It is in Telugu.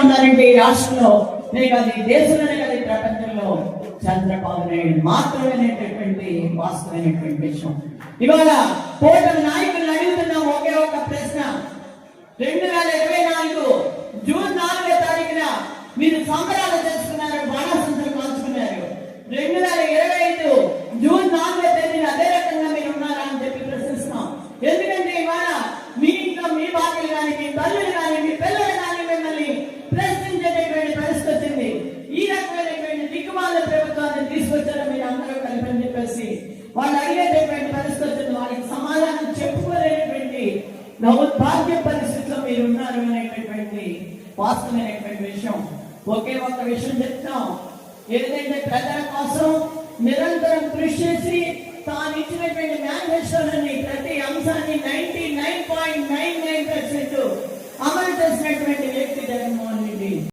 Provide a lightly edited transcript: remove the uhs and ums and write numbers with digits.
ఉన్నారంటే ఈ రాష్ట్రంలో మీకు అది దేశంలోనే కదా ప్రపంచంలో చంద్రబాబు నాయుడు మాత్రమేనటువంటి వాస్తవమైనటువంటి విషయం. ఇవాళ కూటమి నాయకులను అడుగుతున్నాం ఒకే ఒక ప్రశ్న. 2024 జూన్ 4వ తారీఖున మీరు సంబరాలు చేసుకున్నారు, బాణాసంతలు కాల్చుకున్నారు. 2025 జూన్ 4వ తేదీన అదే రకంగా మీరు ఉన్నారా అని చెప్పి ప్రశ్నిస్తున్నాం. ఎందుకంటే ఇవాళ మీ ఇంట్లో మీ భార్యలు కానీ, మీ తల్లులు కానీ, మీ పిల్లలు కానీ మిమ్మల్ని ప్రశ్నించేటటువంటి పరిస్థితి వచ్చింది. ఈ రకమైనటువంటి దిక్కుమాల ప్రభుత్వాన్ని తీసుకొచ్చారో మీరు అందరూ కలిపి అని చెప్పేసి వాళ్ళు అడిగేటటువంటి పరిస్థితి వచ్చింది. వాళ్ళకి సమాధానం చెప్పుకోలేనటువంటి దౌర్భాగ్య పరిస్థితిలో మీరు ఉన్నారు అనేటటువంటి వాస్తవమైనటువంటి విషయం. ఒకే ఒక్క విషయం చెప్తాం, ఏదైతే ప్రజల కోసం నిరంతరం కృషి చేసి తాను ఇచ్చినటువంటి మేనిఫెస్టోలోని ప్రతి అంశాన్ని 99.99% అమలు చేసినటువంటి వ్యక్తి జగన్మోహన్